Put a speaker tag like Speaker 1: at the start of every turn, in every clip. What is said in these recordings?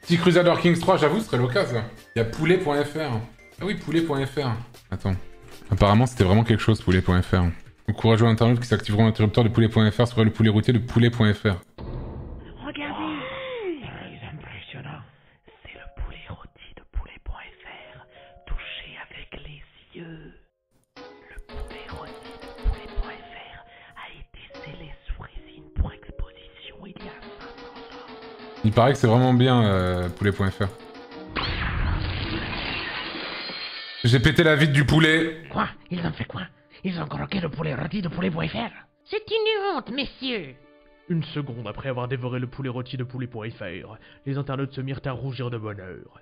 Speaker 1: Petit Crusader Kings 3, j'avoue, ce serait l'occasion. Il y a poulet.fr. Ah oui, poulet.fr. Attends. Apparemment, c'était vraiment quelque chose, poulet.fr. Encourageons internautes qui s'activeront l'interrupteur de poulet.fr sur le poulet routier de poulet.fr.
Speaker 2: Regardez, c'est impressionnant. C'est le poulet rôti de poulet.fr, touché avec les yeux. Le poulet rôti de poulet.fr a été scellé sous résine pour exposition il y a 500 ans.
Speaker 1: Il paraît que c'est vraiment bien, poulet.fr. J'ai pété la vitre du poulet.
Speaker 2: Quoi? Ils ont fait quoi? Ils ont croqué le poulet rôti de poulet.fr? C'est une honte, messieurs!
Speaker 3: Une seconde après avoir dévoré le poulet rôti de poulet.fr, les internautes se mirent à rougir de bonheur.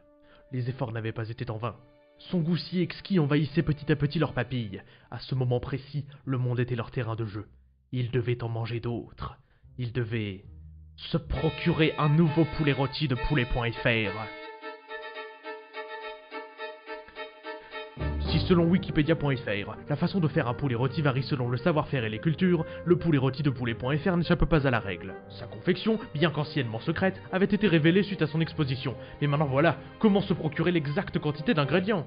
Speaker 3: Les efforts n'avaient pas été en vain. Son goût si exquis envahissait petit à petit leurs papilles. À ce moment précis, le monde était leur terrain de jeu. Ils devaient en manger d'autres. Ils devaient se procurer un nouveau poulet rôti de poulet.fr. Si selon Wikipedia.fr, la façon de faire un poulet rôti varie selon le savoir-faire et les cultures, le poulet rôti de poulet.fr n'échappe pas à la règle. Sa confection, bien qu'anciennement secrète, avait été révélée suite à son exposition. Mais maintenant voilà, comment se procurer l'exacte quantité d'ingrédients?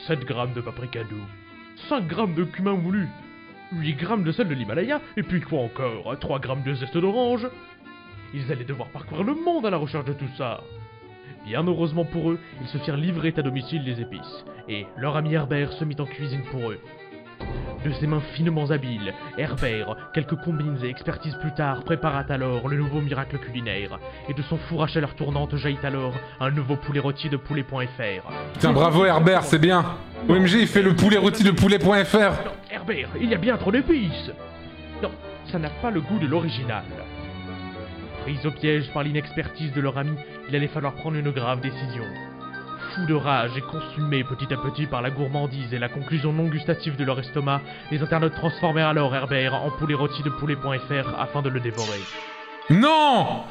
Speaker 3: 7 grammes de paprika doux, 5 grammes de cumin moulu, 8 grammes de sel de l'Himalaya, et puis quoi encore, 3 grammes de zeste d'orange. Ils allaient devoir parcourir le monde à la recherche de tout ça. Bien heureusement pour eux, ils se firent livrer à domicile les épices, et leur ami Herbert se mit en cuisine pour eux. De ses mains finement habiles, Herbert, quelques combines et expertises plus tard, prépara alors le nouveau miracle culinaire, et de son four à chaleur tournante jaillit alors un nouveau poulet rôti de poulet.fr.
Speaker 1: Putain, bravo Herbert, c'est bien. OMG, il fait le poulet rôti de poulet.fr.
Speaker 3: Non, Herbert, il y a bien trop d'épices. Non, ça n'a pas le goût de l'original. Pris au piège par l'inexpertise de leur ami, il allait falloir prendre une grave décision. Fous de rage et consumés petit à petit par la gourmandise et la conclusion non gustative de leur estomac, les internautes transformèrent alors Herbert en poulet rôti de poulet.fr afin de le dévorer.
Speaker 1: Non!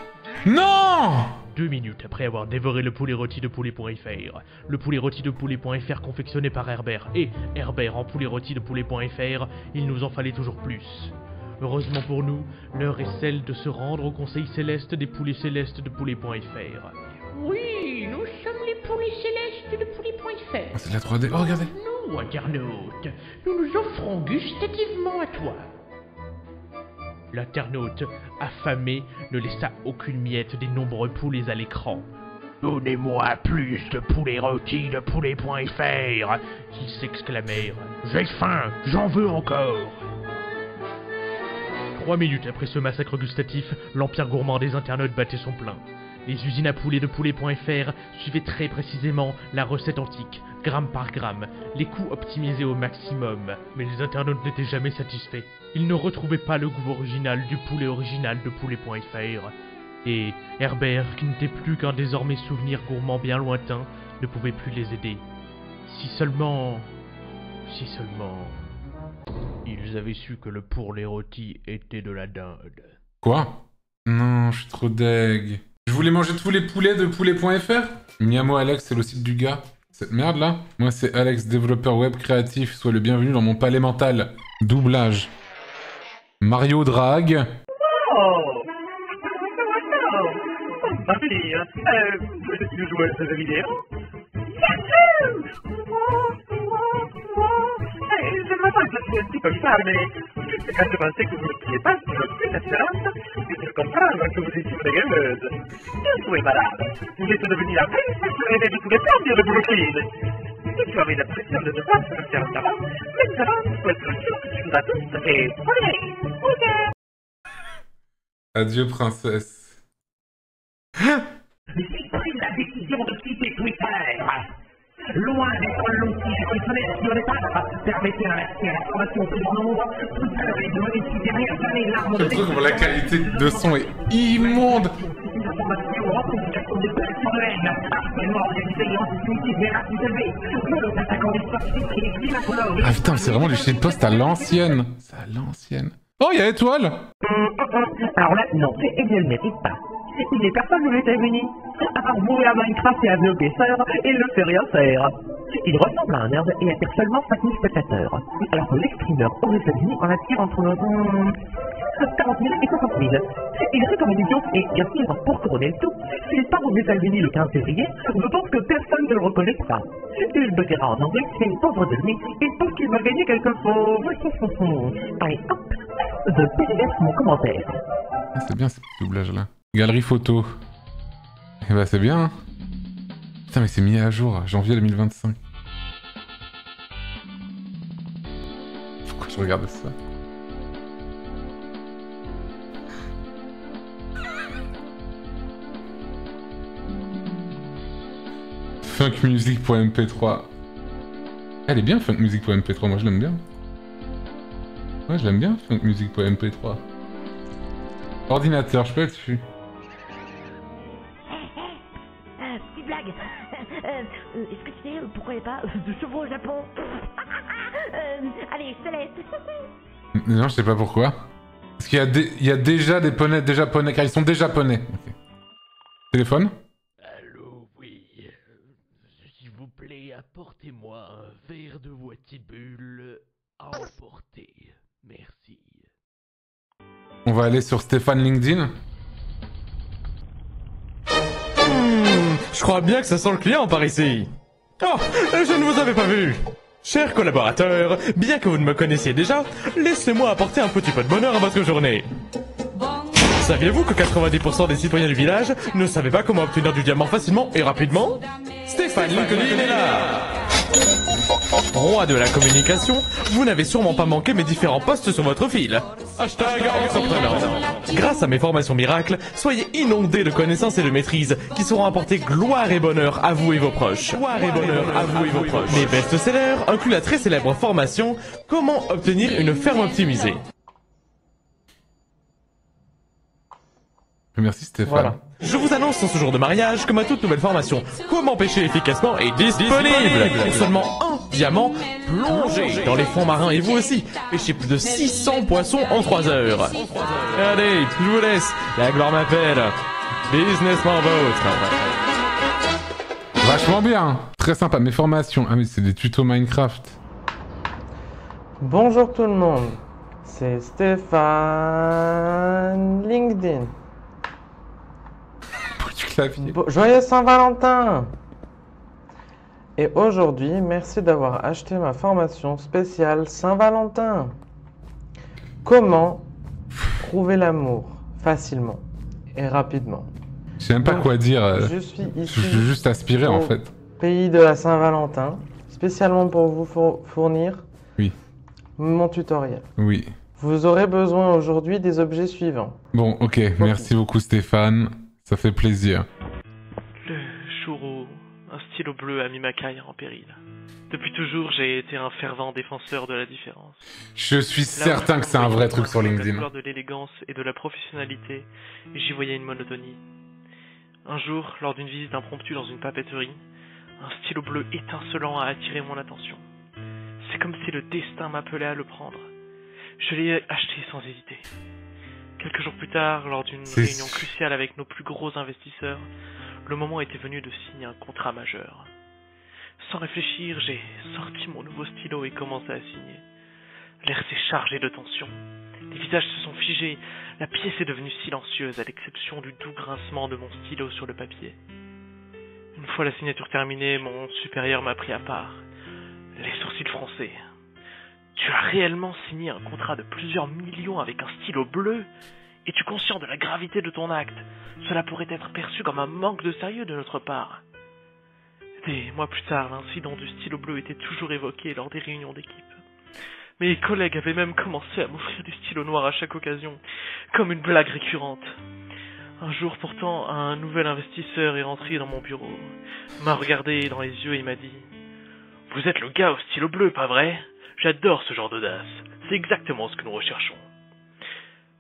Speaker 1: Non!
Speaker 3: 2 minutes après avoir dévoré le poulet rôti de poulet.fr, le poulet rôti de poulet.fr confectionné par Herbert et Herbert en poulet rôti de poulet.fr, il nous en fallait toujours plus. Heureusement pour nous, l'heure est celle de se rendre au conseil céleste des poulets célestes de poulet.fr.
Speaker 2: Oui, nous sommes les poulets célestes de poulet.fr.
Speaker 1: Oh, c'est de la 3D. Oh, regardez.
Speaker 2: Nous, internautes, nous nous offrons gustativement à toi.
Speaker 3: L'internaute, affamé, ne laissa aucune miette des nombreux poulets à l'écran. Donnez-moi plus de poulet rôti de poulet.fr, ils s'exclamèrent. J'ai faim, j'en veux encore. 3 minutes après ce massacre gustatif, l'empire gourmand des internautes battait son plein. Les usines à poulet de poulet.fr suivaient très précisément la recette antique, gramme par gramme, les coûts optimisés au maximum. Mais les internautes n'étaient jamais satisfaits. Ils ne retrouvaient pas le goût original du poulet original de poulet.fr. Et Herbert, qui n'était plus qu'un désormais souvenir gourmand bien lointain, ne pouvait plus les aider. Si seulement... Ils avaient su que le poulet rôti était de la dinde.
Speaker 1: Quoi? Non, je suis trop deg. Je voulais manger tous les poulets de poulet.fr. Miamo Alex, c'est le site du gars. Cette merde là? Moi c'est Alex, développeur web créatif. Sois le bienvenu dans mon palais mental. Doublage. Mario Drag.
Speaker 4: Tu joues à jeux vidéo? Je ne veux pas que je sois un petit peu ça, mais quand je pensais que vous n'étiez pas sur notre site d'assurance, j'ai pu comprendre que vous étiez une gameuse. Je suis malade. Vous êtes devenue la princesse rêvée de tous les plans de Brooklyn. Et tu avais l'impression de ne pas sortir en avant. Maintenant, il faut être sûr que tu nous as tous et volé.
Speaker 1: Adieu princesse.
Speaker 4: J'ai pris la décision de quitter Twitter. Loin d'être l'outil qui fenêtre sur l'état, permettait à l'accès à l'information plus grand nombre, tout à l'heure et de monétiser rien qu'à les larmes
Speaker 1: Je trouve que la qualité de son est immonde.
Speaker 4: L'information en communication des personnes de haine, partiellement organisée et antisémitique vers la plus élevée, nous attaquons les sportifs et les climatologues.
Speaker 1: Ah putain, c'est vraiment du shitpost à l'ancienne. C'est à l'ancienne. Oh, il y a Étoile.
Speaker 4: Alors là, non, il ne le mérite pas. Il n'est personne aux États-Unis. À part mourir à Minecraft et à vlogger sœur, il ne fait rien faire. Il ressemble à un nerd et attire seulement 5000 spectateurs, alors que l'ex-streamer aux États-Unis en attire entre 40 000 et 60 000. Il rit comme un idiot et bien sûr, pour couronner le tout, s'il part aux États-Unis le 15 février, je pense que personne ne le reconnaîtra. Il me dira en anglais que c'est une pauvre de lui et pense qu'il va gagner quelque chose. Allez, hop, je PDF mon commentaire.
Speaker 1: Ah, c'est bien ces petits doublages-là. Galerie photo. Eh bah c'est bien, hein. Putain, mais c'est mis à jour, janvier 2025. Pourquoi je regarde ça? Funkmusic.mp3. Elle est bien Funkmusic.mp3, moi je l'aime bien. Ouais, je l'aime bien Funkmusic.mp3. Ordinateur, je peux être dessus.
Speaker 2: Petite blague. Est-ce que tu sais pourquoi il n'y a pas de chevaux au Japon? Allez, je te laisse.
Speaker 1: Non, je sais pas pourquoi. Parce qu'il y a déjà des poneys, des japonais, car ils sont des japonais. Okay. Téléphone?
Speaker 3: Allô, oui. S'il vous plaît, apportez-moi un verre de Wattibule à emporter. Merci.
Speaker 1: On va aller sur Stéphane LinkedIn.
Speaker 5: Je crois bien que ça sent le client par ici. Oh, je ne vous avais pas vu. Chers collaborateurs, bien que vous ne me connaissiez déjà, laissez-moi apporter un petit peu de bonheur à votre journée. Saviez-vous que 90% des citoyens du village ne savaient pas comment obtenir du diamant facilement et rapidement? Stéphane LinkedIn est là. Roi de la communication, vous n'avez sûrement pas manqué mes différents posts sur votre fil. Hashtag entrepreneur. Grâce à mes formations miracles, soyez inondés de connaissances et de maîtrise qui sauront apporter gloire et bonheur à vous et vos proches. Gloire et bonheur à vous et vos proches. Mes best-sellers incluent la très célèbre formation Comment obtenir une ferme optimisée.
Speaker 1: Merci Stéphane.
Speaker 5: Voilà. Je vous annonce en ce jour de mariage que ma toute nouvelle formation Comment pêcher efficacement est disponible pour seulement un diamant plongé dans les fonds marins et vous aussi. Pêchez plus de 600 poissons en 3 heures. Allez, je vous laisse. La gloire m'appelle. Business m'en vôtre.
Speaker 1: Vachement bien. Très sympa. Mes formations. Ah mais c'est des tutos Minecraft.
Speaker 6: Bonjour tout le monde. C'est Stéphane LinkedIn.
Speaker 1: Du clavier.
Speaker 6: Joyeux Saint-Valentin! Et aujourd'hui, merci d'avoir acheté ma formation spéciale Saint-Valentin. Comment trouver l'amour facilement et rapidement.
Speaker 1: Je sais même pas quoi dire.
Speaker 6: Je suis ici.
Speaker 1: Je veux juste aspirer en fait.
Speaker 6: Pays de la Saint-Valentin, spécialement pour vous fournir
Speaker 1: Oui.
Speaker 6: mon tutoriel.
Speaker 1: Oui.
Speaker 6: Vous aurez besoin aujourd'hui des objets suivants.
Speaker 1: Bon, ok. Merci beaucoup Stéphane. Ça fait plaisir.
Speaker 7: Le jour où un stylo bleu a mis ma carrière en péril. Depuis toujours, j'ai été un fervent défenseur de la différence.
Speaker 1: Je suis certain que c'est un vrai truc sur
Speaker 7: La
Speaker 1: LinkedIn.
Speaker 7: couleur de l'élégance et de la professionnalité, j'y voyais une monotonie. Un jour, lors d'une visite impromptue dans une papeterie, un stylo bleu étincelant a attiré mon attention. C'est comme si le destin m'appelait à le prendre. Je l'ai acheté sans hésiter. Quelques jours plus tard, lors d'une réunion cruciale avec nos plus gros investisseurs, le moment était venu de signer un contrat majeur. Sans réfléchir, j'ai sorti mon nouveau stylo et commencé à signer. L'air s'est chargé de tension. Les visages se sont figés. La pièce est devenue silencieuse, à l'exception du doux grincement de mon stylo sur le papier. Une fois la signature terminée, mon supérieur m'a pris à part, les sourcils froncés. Tu as réellement signé un contrat de plusieurs millions avec un stylo bleu? Es-tu conscient de la gravité de ton acte? Cela pourrait être perçu comme un manque de sérieux de notre part. Des mois plus tard, l'incident du stylo bleu était toujours évoqué lors des réunions d'équipe. Mes collègues avaient même commencé à m'offrir des stylos noirs à chaque occasion, comme une blague récurrente. Un jour pourtant, un nouvel investisseur est rentré dans mon bureau, m'a regardé dans les yeux et m'a dit « Vous êtes le gars au stylo bleu, pas vrai ? J'adore ce genre d'audace. C'est exactement ce que nous recherchons. »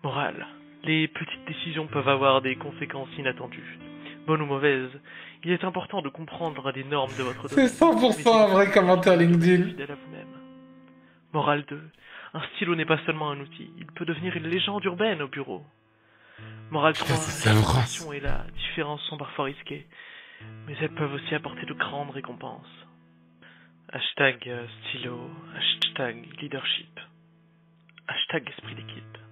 Speaker 7: Morale. Les petites décisions peuvent avoir des conséquences inattendues. Bonnes ou mauvaises, il est important de comprendre les normes de votre domaine.
Speaker 1: C'est 100% un vrai commentaire LinkedIn.
Speaker 7: Fidèle à vous-même. Morale 2. Un stylo n'est pas seulement un outil, il peut devenir une légende urbaine au bureau. Morale 3. L'innovation et la différence sont parfois risquées, mais elles peuvent aussi apporter de grandes récompenses. Hashtag stylo, hashtag leadership, hashtag esprit d'équipe.